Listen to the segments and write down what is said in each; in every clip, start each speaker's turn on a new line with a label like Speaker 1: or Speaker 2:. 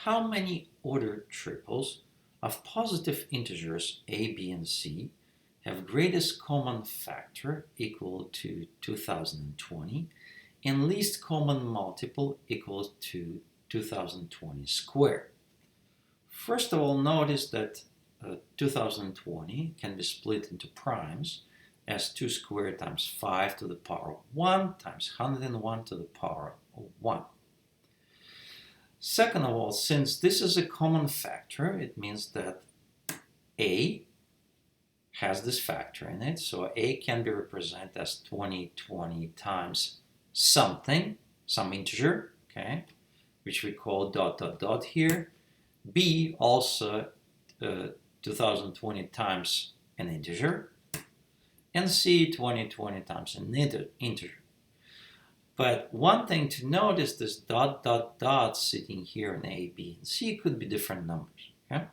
Speaker 1: How many ordered triples of positive integers a, b, and c have greatest common factor equal to 2020 and least common multiple equal to 2020 squared? First of all, notice that 2020 can be split into primes as 2 squared times 5 to the power of 1 times 101 to the power of 1. Second of all, since this is a common factor, it means that a has this factor in it. So a can be represented as 2020 times something, some integer, okay, which we call dot dot dot here. B also 2020 times an integer, and C 2020 times an integer. But one thing to note is this dot dot dot sitting here in A, B, and C could be different numbers. Okay.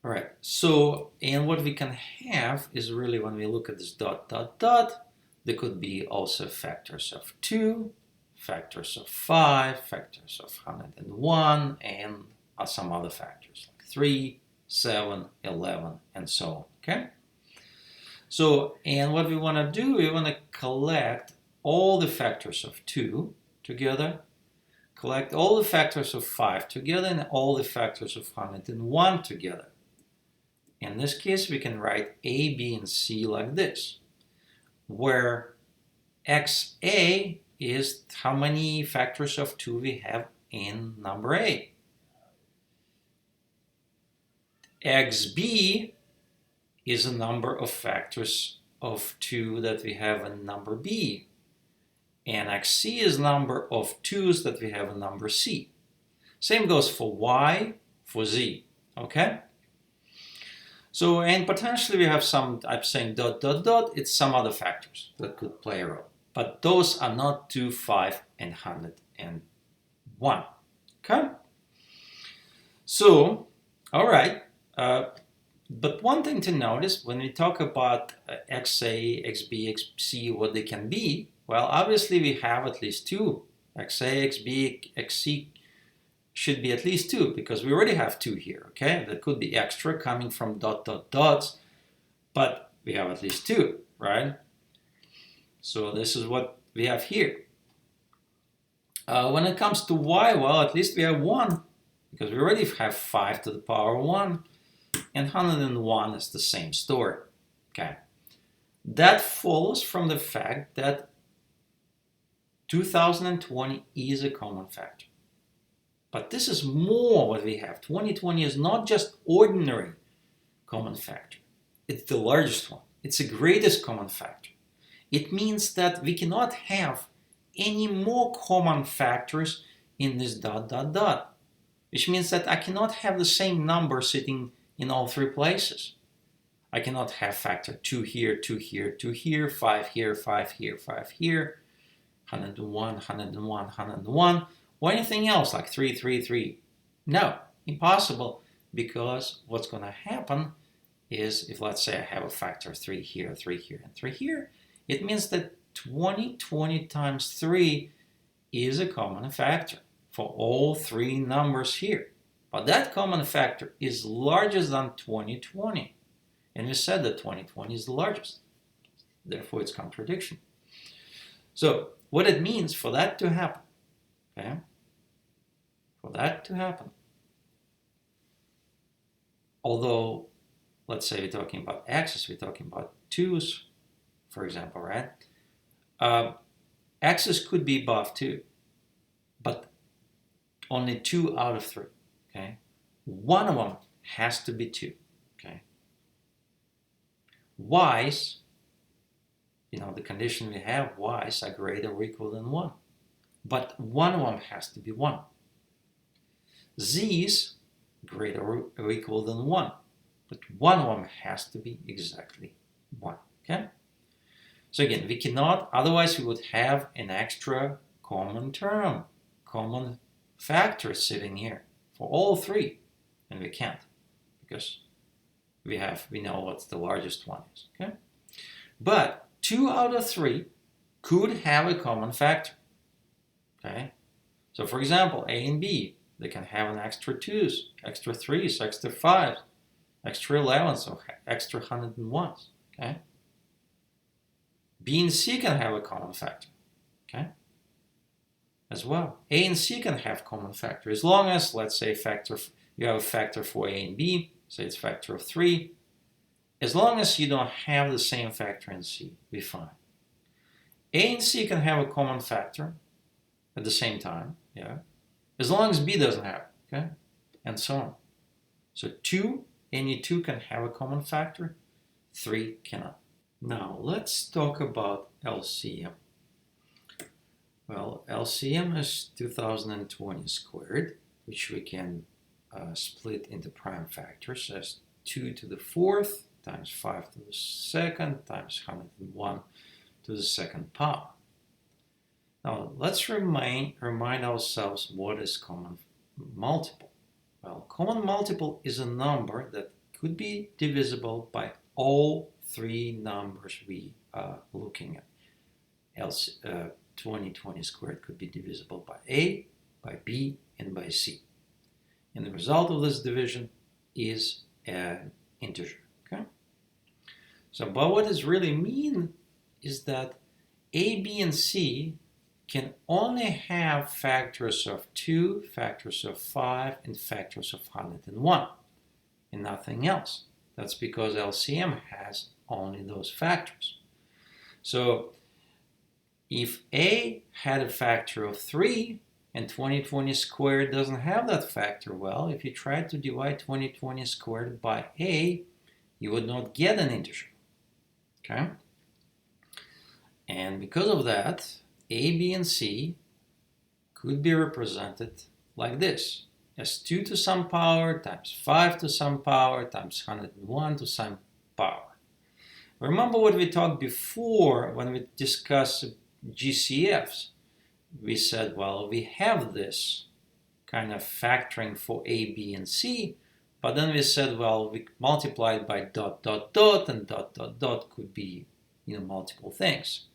Speaker 1: All right. So, and what we can have is really when we look at this dot dot dot, there could be also factors of 2, factors of 5, factors of 101, and some other factors like 3, 7, 11, and so on. Okay. So, and what we want to do, we want to collect all the factors of 2 together, collect all the factors of 5 together, and all the factors of 101 together. In this case, we can write A, B, and C like this, where XA is how many factors of 2 we have in number A. XB is a number of factors of 2 that we have in number B. And XC is number of 2's that we have in number C. Same goes for Y, for Z, okay? So, and potentially we have some, I'm saying dot, dot, dot, it's some other factors that could play a role. But those are not 2, 5, and 101, okay? So, all right. But one thing to notice when we talk about XA, XB, XC, what they can be, well, obviously we have at least 2. XA, XB, XC should be at least 2 because we already have 2 here, okay? That could be extra coming from dot, dot, dots, but we have at least 2, right? So this is what we have here. When it comes to Y, well, at least we have 1 because we already have 5 to the power 1. And 101 is the same story, okay? That follows from the fact that 2020 is a common factor. But this is more what we have. 2020 is not just ordinary common factor. It's the largest one. It's the greatest common factor. It means that we cannot have any more common factors in this dot, dot, dot, which means that I cannot have the same number sitting in all 3 places. I cannot have factor 2 here, 2 here, 2 here, 5 here, 5 here, 5 here, 101, 101, 101, or anything else like 3, 3, 3. No, impossible, because what's going to happen is if let's say I have a factor 3 here, 3 here, and 3 here, it means that 2020 times 3 is a common factor for all 3 numbers here. But that common factor is larger than 2020. And we said that 2020 is the largest. Therefore, it's contradiction. So what it means for that to happen, okay? For that to happen, although, let's say we're talking about x's, we're talking about 2's, for example, right? X's could be above 2, but only 2 out of 3. Okay, one of them has to be 2. Okay, y's, you know, the condition we have, y's are greater or equal than 1, but one of them has to be 1. Z's greater or equal than 1, but one of them has to be exactly 1. Okay, so again, we cannot, otherwise we would have an extra common term, common factor sitting here for all 3, and we can't because we know what the largest one is. Okay, but 2 out of 3 could have a common factor. Okay, So for example, A and B, they can have an extra 2's, extra 3's, extra 5's, extra 11's, or extra 101's, okay? B and C can have a common factor, okay? As well. A and C can have common factor, as long as, let's say, you have a factor for A and B, say it's factor of 3. As long as you don't have the same factor in C, we're fine. A and C can have a common factor at the same time, yeah, as long as B doesn't have it, okay, and so on. So any two can have a common factor, 3 cannot. Now let's talk about LCM. Well, LCM is 2020 squared, which we can split into prime factors as 2 to the 4th times 5 to the 2nd times 101 to the 2nd power. Now let's remind ourselves what is common multiple. Well, common multiple is a number that could be divisible by all 3 numbers we are looking at. 2020 squared could be divisible by A, by B, and by C. And the result of this division is an integer. Okay? So, but what this really means is that A, B, and C can only have factors of 2, factors of 5, and factors of 101, and nothing else. That's because LCM has only those factors. So if A had a factor of 3 and 2020 squared doesn't have that factor, well, if you try to divide 2020 squared by A, you would not get an integer. Okay? And because of that, A, B, and C could be represented like this, as 2 to some power times 5 to some power times 101 to some power. Remember what we talked before when we discussed GCFs. We said, well, we have this kind of factoring for A, B, and C, but then we said, well, we multiplied by dot, dot, dot, and dot, dot, dot could be, multiple things.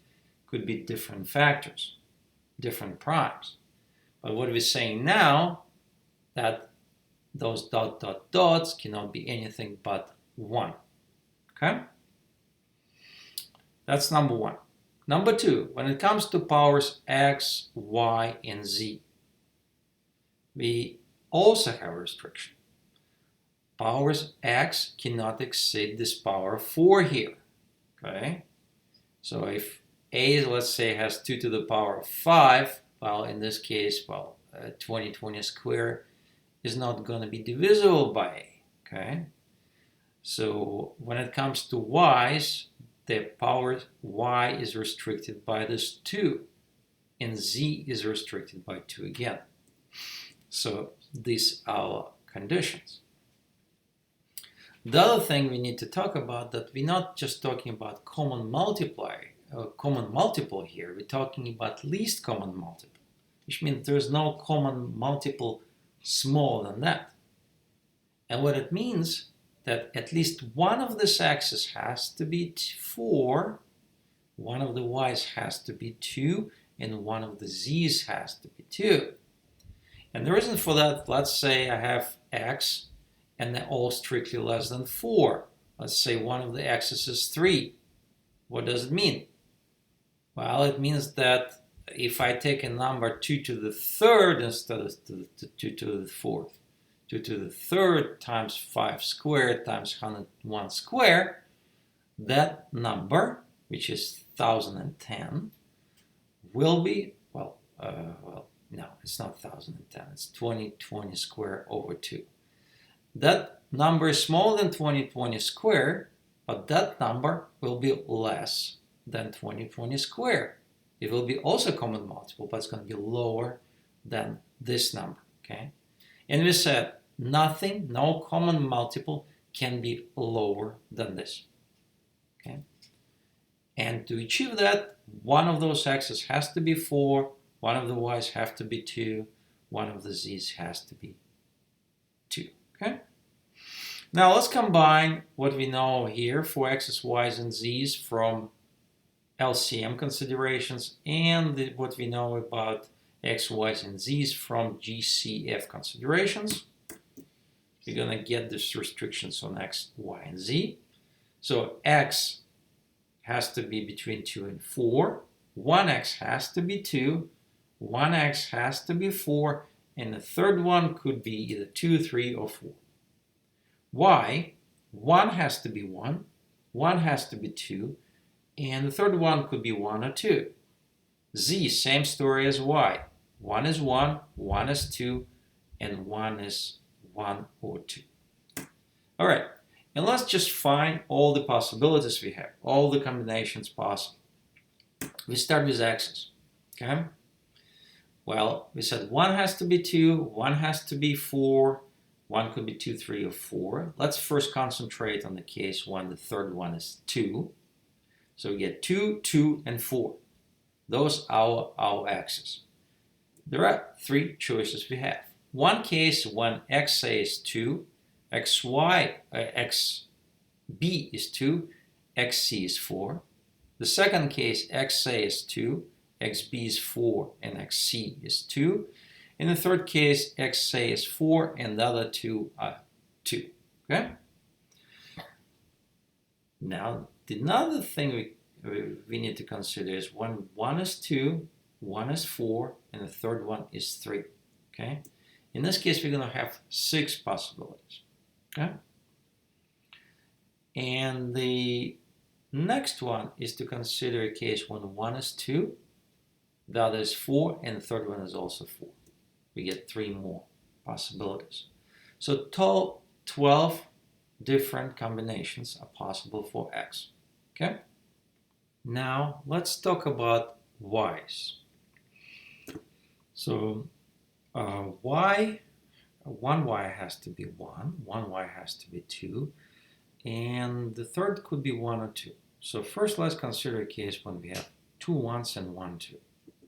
Speaker 1: Could be different factors, different primes. But what we're saying now, that those dot, dot, dots cannot be anything but 1. Okay? That's number 1. Number 2, when it comes to powers x, y, and z, we also have a restriction. Powers x cannot exceed this power of 4 here. Okay? So if a, let's say, has 2 to the power of 5, well, in this case, 2020 squared is not going to be divisible by a. Okay? So when it comes to y's, the power y is restricted by this 2, and z is restricted by 2 again. So these are our conditions. The other thing we need to talk about, that we're not just talking about common multiple here, we're talking about least common multiple, which means there's no common multiple smaller than that. And what it means, that at least one of these x's has to be 4, one of the y's has to be 2, and one of the z's has to be 2. And the reason for that, let's say I have x and they're all strictly less than 4. Let's say one of the x's is 3. What does it mean? Well, it means that if I take a number 2 to the 3rd instead of 2 to the 4th, 2 to the 3rd times 5 squared times 101 squared, that number, which is 1010, will be, no, it's not 1010, it's 2020 squared over 2. That number is smaller than 2020 squared, but that number will be less than 2020 squared. It will be also common multiple, but it's going to be lower than this number, okay? And we said nothing, no common multiple can be lower than this, okay? And to achieve that, one of those x's has to be 4, one of the y's have to be 2, one of the z's has to be 2, okay? Now let's combine what we know here for x's, y's, and z's from LCM considerations and what we know about x, y's, and z's from GCF considerations. We're going to get these restrictions on x, y, and z. So x has to be between 2 and 4. 1x has to be 2. 1x has to be 4. And the third one could be either 2, 3, or 4. Y, 1 has to be 1. 1 has to be 2. And the third one could be 1 or 2. Z, same story as y. 1 is 1, 1 is 2, and 1 is 1 or 2. All right, and let's just find all the possibilities we have, all the combinations possible. We start with x's, okay? Well, we said 1 has to be 2, 1 has to be 4, 1 could be 2, 3, or 4. Let's first concentrate on the case when the third one is 2. So we get 2, 2, and 4. Those are our x's. There are 3 choices we have. One case when xa is 2, xb is 2, xc is 4. The second case, xa is 2, xb is 4, and xc is 2. In the third case, xa is 4, and the other 2 are 2. Okay? Now, another thing we need to consider is when 1 is 2, 1 is 4, and the third one is 3. Okay? In this case, we're going to have 6 possibilities. Okay? And the next one is to consider a case when 1 is 2, the other is 4, and the third one is also 4. We get 3 more possibilities. So 12 different combinations are possible for x. Okay? Now let's talk about y's. So one y has to be 1, one y has to be 2, and the third could be 1 or 2. So first let's consider a case when we have 2 1s and 1 2.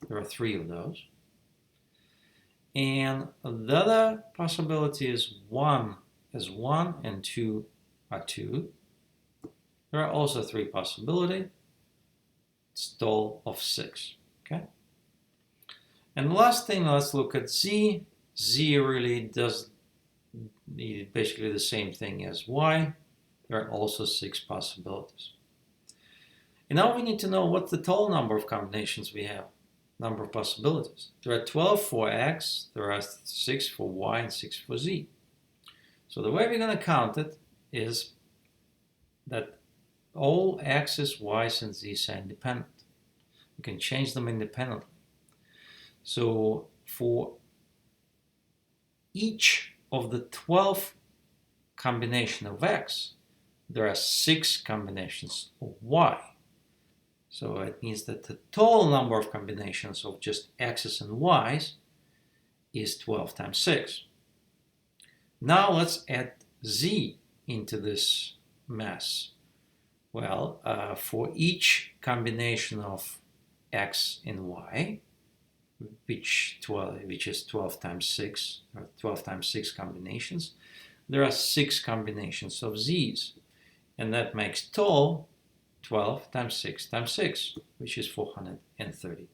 Speaker 1: There are 3 of those. And the other possibility is 1 is 1 and 2 are 2. There are also 3 possibilities. It's a total of 6. Okay? And the last thing, let's look at z. Z really does basically the same thing as y. There are also 6 possibilities. And now we need to know what the total number of combinations we have, number of possibilities. There are 12 for x, there are 6 for y, and 6 for z. So the way we're going to count it is that all x's, y's, and z's are independent. You can change them independently. So for each of the 12 combinations of x, there are 6 combinations of y. So it means that the total number of combinations of just x's and y's is 12 times 6. Now let's add z into this mess. Well, for each combination of x and y, which is 12 times 6, or 12 times 6 combinations, there are 6 combinations of z's. And that makes total 12 times 6 times 6, which is 430.